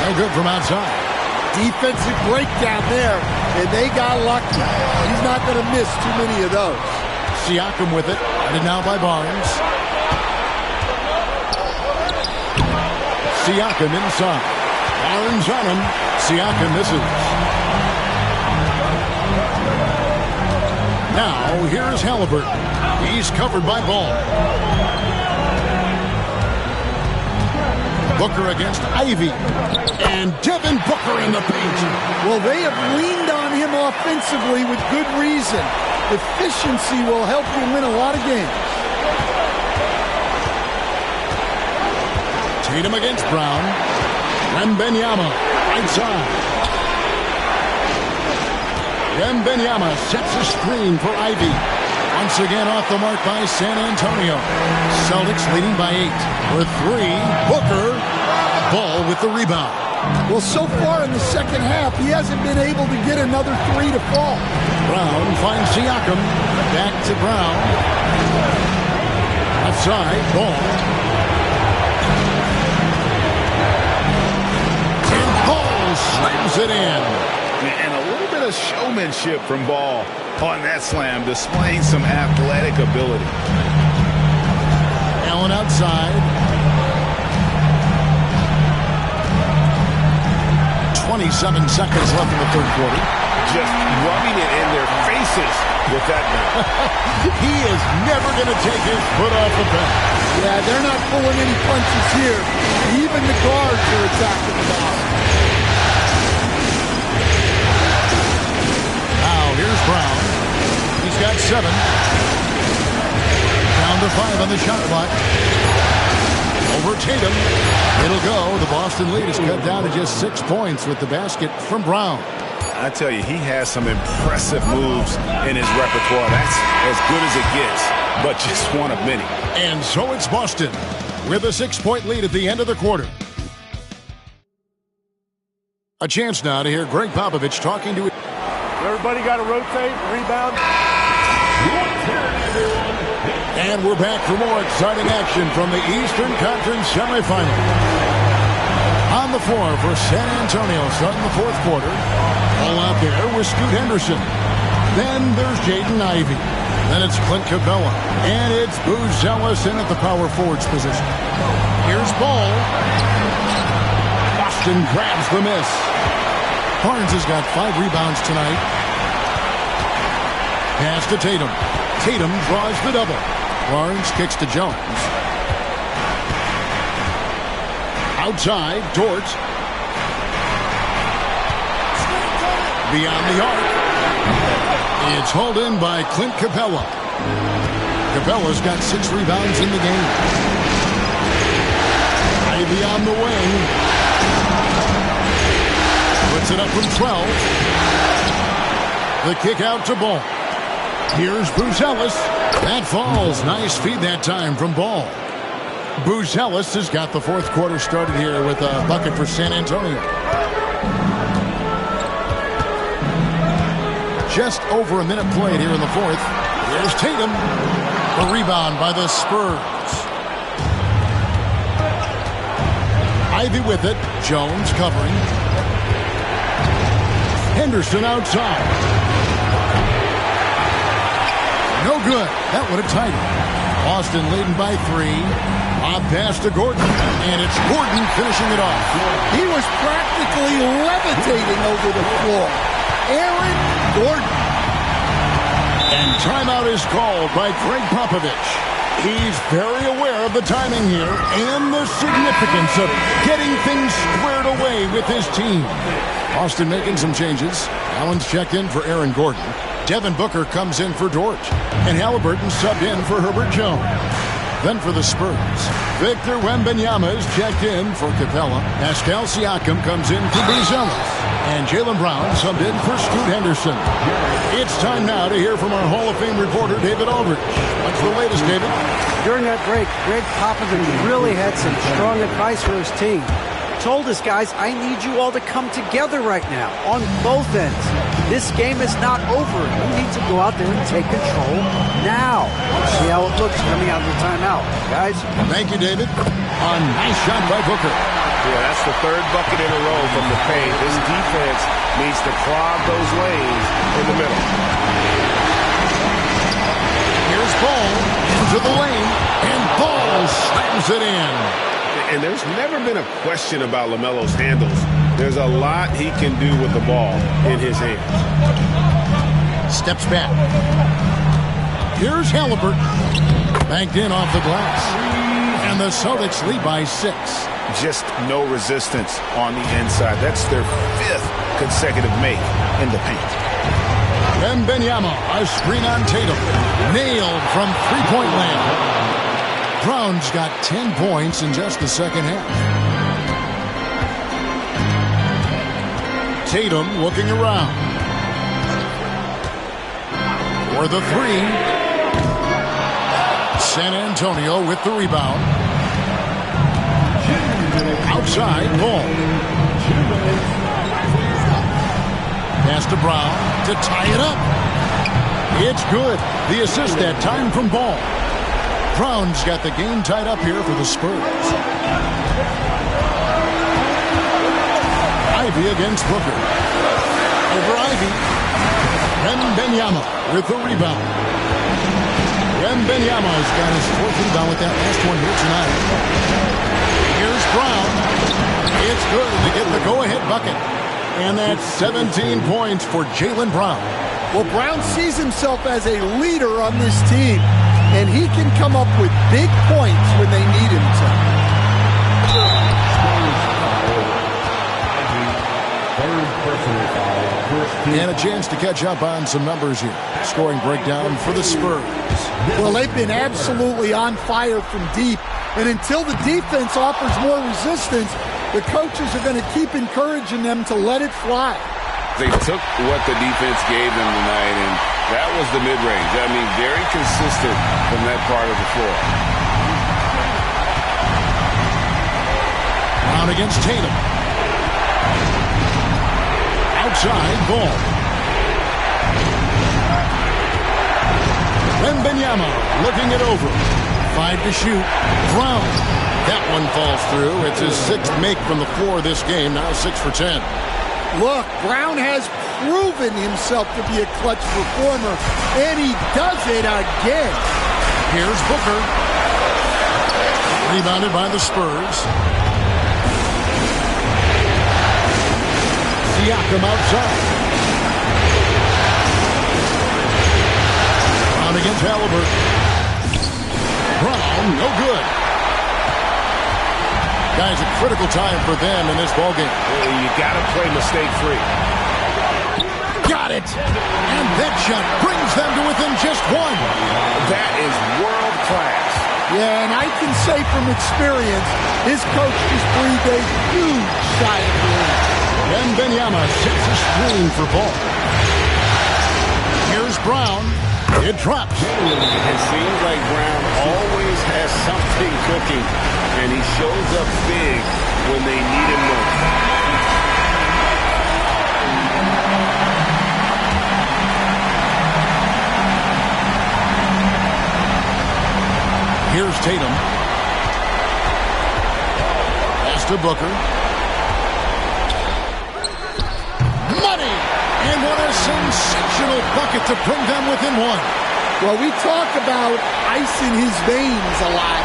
No good from outside. Defensive breakdown there, and they got lucky. He's not going to miss too many of those. Siakam with it, and now by Barnes. Siakam inside. Barnes on him. Siakam misses. Now, here's Halliburton. He's covered by Ball. Booker against Ivy. And Devin Booker in the paint. Well, they have leaned on him offensively with good reason. Efficiency will help you win a lot of games. Tatum against Brown. Wembanyama right side. Wembanyama sets a screen for Ivy. Once again off the mark by San Antonio. Celtics leading by 8. For 3, Booker. Ball with the rebound. Well, so far in the second half, he hasn't been able to get another 3 to fall. Brown finds Siakam. Back to Brown. Outside, Ball. And Ball slams it in. And a little bit of showmanship from Ball on that slam, displaying some athletic ability. Allen outside. 27 seconds left in the third quarter. Just rubbing it in their faces with that man. He is never going to take his foot off the bench. Yeah, they're not pulling any punches here. Even the guards are attacking the ball. Now, here's Brown. He's got 7. Down to 5 on the shot clock. Over Tatum. It'll go. The Boston lead is cut down to just 6 points with the basket from Brown. I tell you, he has some impressive moves in his repertoire. That's as good as it gets, but just one of many. And so it's Boston with a 6-point lead at the end of the quarter. A chance now to hear Greg Popovich talking to... Everybody got to rotate, rebound. And we're back for more exciting action from the Eastern Conference semifinal. On the floor for San Antonio starting the fourth quarter. All out there with Scoot Henderson. Then there's Jaden Ivey. Then it's Clint Capella. And it's Booz Ellis in at the power forwards position. Here's Ball. Boston grabs the miss. Barnes has got 5 rebounds tonight. Pass to Tatum. Tatum draws the double. Barnes kicks to Jones. Outside, Dort. Beyond the arc. It's hauled in by Clint Capella. Capella's got 6 rebounds in the game. Ivy on the wing. Puts it up from 12. The kick out to Ball. Here's Buzelis. That falls. Nice feed that time from Ball. Buzelis has got the fourth quarter started here with a bucket for San Antonio. Just over a minute played here in the fourth. Here's Tatum. The rebound by the Spurs. Ivy with it. Jones covering. Henderson outside. No good. That would have tied it. Boston leading by 3. Lob pass to Gordon. And it's Gordon finishing it off. He was practically levitating over the floor. Aaron Gordon. And timeout is called by Greg Popovich. He's very aware of the timing here and the significance of getting things squared away with his team. Boston making some changes. Allen's checked in for Aaron Gordon. Devin Booker comes in for Dort. And Halliburton subbed in for Herbert Jones. Then for the Spurs, Victor Wembanyama is checked in for Capella. Pascal Siakam comes in for Buzelis. And Jaylen Brown subbed in for Scoot Henderson. It's time now to hear from our Hall of Fame reporter, David Aldrich. What's the latest, David? During that break, Greg Popovich really had some strong advice for his team. Told us, guys, I need you all to come together right now on both ends. This game is not over. You need to go out there and take control now. See how it looks coming out of the timeout, guys. Thank you, David. A nice shot by Booker. Yeah, that's the third bucket in a row from the paint. This defense needs to clog those lanes in the middle. Here's Ball into the lane, and Ball slams it in. And there's never been a question about LaMelo's handles. There's a lot he can do with the ball in his hands. Steps back. Here's Halliburton. Banked in off the glass. And the Celtics lead by 6. Just no resistance on the inside. That's their 5th consecutive make in the paint. Wembanyama, a screen on Tatum. Nailed from three-point land. Brown's got 10 points in just the second half. Tatum looking around. For the 3. San Antonio with the rebound. Outside, Ball. Pass to Brown to tie it up. It's good. The assist that time from Ball. Brown's got the game tied up here for the Spurs. Ivy against Booker. Over Ivy. Wembanyama with the rebound. Wembanyama's got his 4th rebound with that last one here tonight. Here's Brown. It's good to get the go-ahead bucket. And that's 17 points for Jaylen Brown. Well, Brown sees himself as a leader on this team. And he can come up with big points when they need him to. And a chance to catch up on some numbers here. Scoring breakdown for the Spurs. Well, they've been absolutely on fire from deep. And until the defense offers more resistance, the coaches are going to keep encouraging them to let it fly. They took what the defense gave them tonight, and that was the mid-range. I mean, very consistent from that part of the floor. Brown against Tatum. Outside, Ball. Wembanyama looking it over. 5 to shoot. Brown. That one falls through. It's his 6th make from the floor this game. Now 6 for 10. Look, Brown has proven himself to be a clutch performer, and he does it again. Here's Booker. Rebounded by the Spurs. Siakam outside. Brown against Halliburton. Brown, no good. Guys, a critical time for them in this ballgame. You got to play mistake-free. Got it! And that shot brings them to within just 1. That is world-class. Yeah, and I can say from experience, his coach just breathed a huge sigh of relief. Wembanyama sets a screen for Ball. Here's Brown. It drops. It seems like Brown always has something cooking, and he shows up big when they need him most. Here's Tatum. Pass to Booker. Money! And what a sensational bucket to bring them within one. Well, we talk about ice in his veins a lot,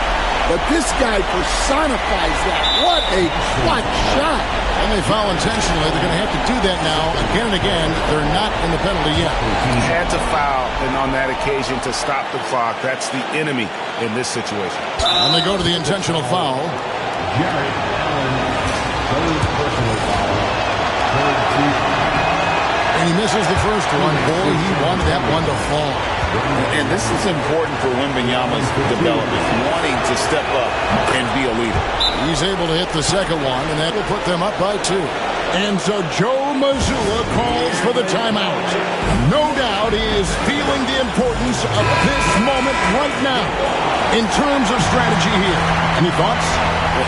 but this guy personifies that. What a clutch shot. And they foul intentionally. They're going to have to do that now again and again. They're not in the penalty yet. He had to foul, and on that occasion to stop the clock. That's the enemy in this situation. And they go to the intentional foul. Jarrett Allen, third personal foul. And he misses the first one. Boy, he wanted that one to fall. And this is important for Wembanyama's development, wanting to step up and be a leader. He's able to hit the second one, and that will put them up by 2. And so Joe Mazzulla calls for the timeout. No doubt he is feeling the importance of this moment right now in terms of strategy here. Any thoughts?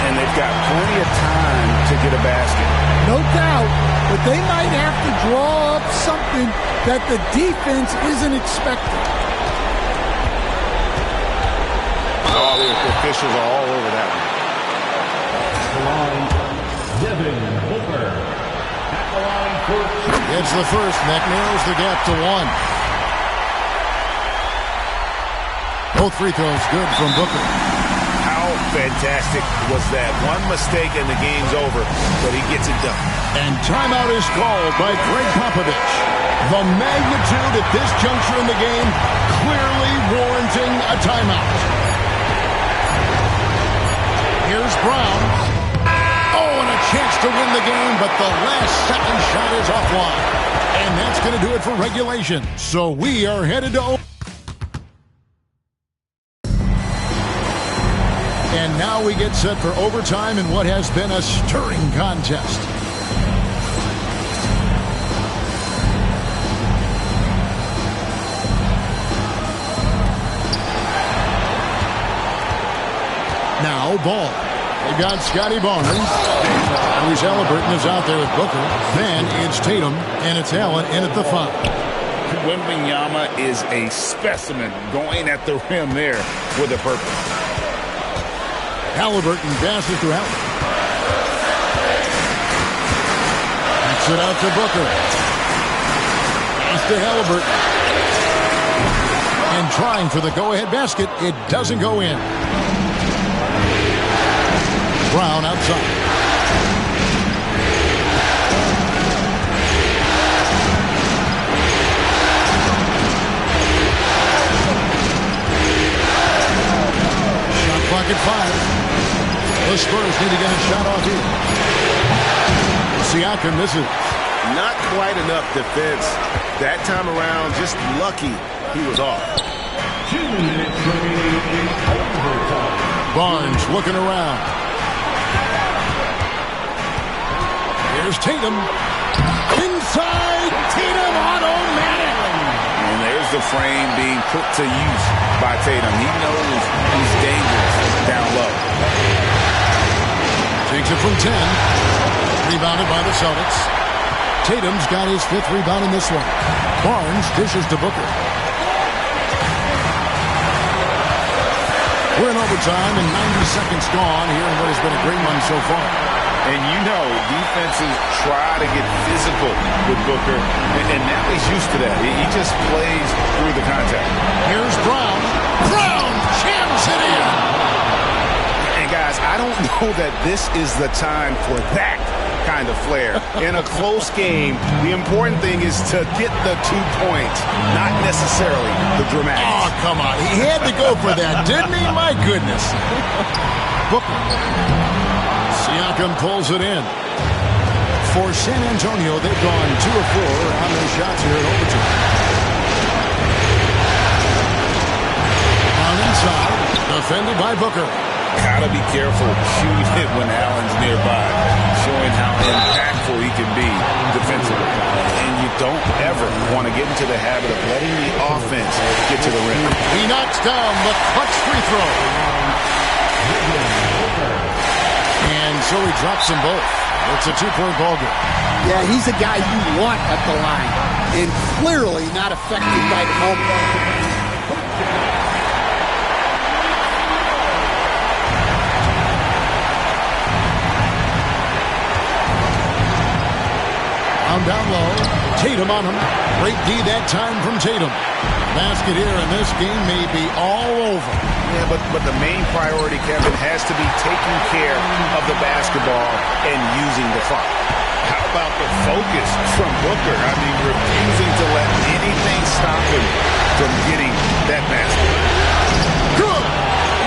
And they've got plenty of time to get a basket. No doubt, but they might have to draw up something that the defense isn't expecting. Oh, the officials are all over that one. Devin Booker. At the line for It's the first, and that narrows the gap to 1. Both free throws good from Booker. How fantastic was that? One mistake and the game's over, but he gets it done. And timeout is called by Greg Popovich. The magnitude at this juncture in the game clearly warranting a timeout. Here's Brown. Oh, and a chance to win the game, but the last second shot is offline. And that's going to do it for regulation. So we are headed to... And now we get set for overtime in what has been a stirring contest. Now ball. They've got Scotty Barnes. Luis Halliburton is out there with Booker. Then it's Tatum, and it's Allen in at the 5. Wembanyama is a specimen going at the rim there with a purpose. Halliburton passes to Allen. Backs it out to Booker. Pass to Halliburton. And trying for the go-ahead basket. It doesn't go in. Brown outside. Shot clock at 5. The Spurs need to get a shot off here. Siakam misses. Not quite enough defense. That time around, just lucky he was off. 2 minutes remaining in overtime. Barnes looking around. Here's Tatum. Inside, Tatum automatic. And there's the frame being put to use by Tatum. He knows he's dangerous down low. Takes it from 10. Rebounded by the Celtics. Tatum's got his 5th rebound in this one. Barnes dishes to Booker. We're in overtime and 90 seconds gone here in what has been a great one so far. And you know, defenses try to get physical with Booker, and now he's used to that. He just plays through the contact. Here's Brown. Brown jams it in. And guys, I don't know that this is the time for that kind of flair. In a close game, the important thing is to get the 2 points, not necessarily the dramatics. Oh, come on. He had to go for that, didn't he? My goodness. Booker. Siakam pulls it in. For San Antonio, they've gone 2 of 4 on their shots here at overtime. On inside, defended by Booker. Gotta be careful shooting it when Allen's nearby, showing how impactful he can be defensively. And you don't ever want to get into the habit of letting the offense get to the rim. He knocks down the clutch free throw. And so he drops them both. It's a two-point ball game. Yeah, he's a guy you want at the line, and clearly not affected by the moment. Down low, Tatum on him. Great D that time from Tatum. Basket here, and this game may be all over. Yeah, but the main priority, Kevin, has to be taking care of the basketball and using the clock. How about the focus from Booker? I mean, refusing to let anything stop him from getting that basket. Good!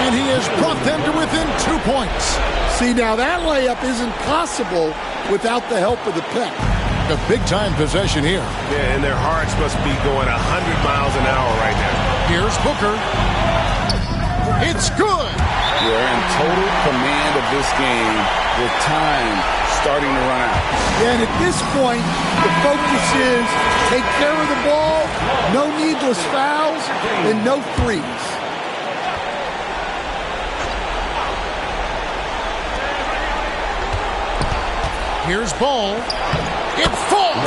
And he has brought them to within 2 points. See, now that layup isn't possible without the help of the pick. A big-time possession here. Yeah, and their hearts must be going 100 miles an hour right now. Here's Booker. It's good. They're in total command of this game with time starting to run out. Yeah, and at this point, the focus is take care of the ball, no needless fouls, and no threes. Here's Ball. It falls!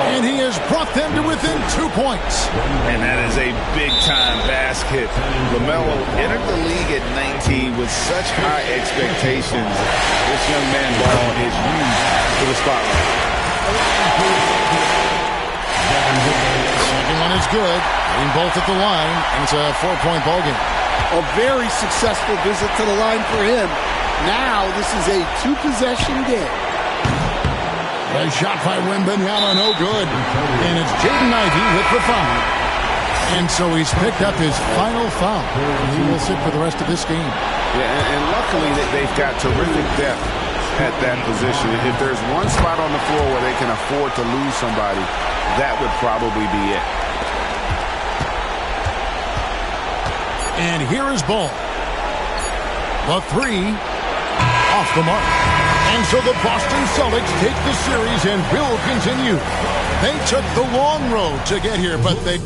And he has brought them to within 2 points. And that is a big-time basket. LaMelo entered the league at 19 with such high expectations. This young man Ball is used for the spotlight. Second one is good. Getting both at the line, and it's a 4-point ball game. A very successful visit to the line for him. Now this is a 2-possession game. A shot by Wembanyama, no good. And it's Jaden Ivey with the foul. And so he's picked up his final foul. He will sit for the rest of this game. Yeah, and luckily they've got terrific depth at that position. If there's one spot on the floor where they can afford to lose somebody, that would probably be it. And here is Ball. The three off the mark. And so the Boston Celtics take the series and will continue. They took the long road to get here, but they...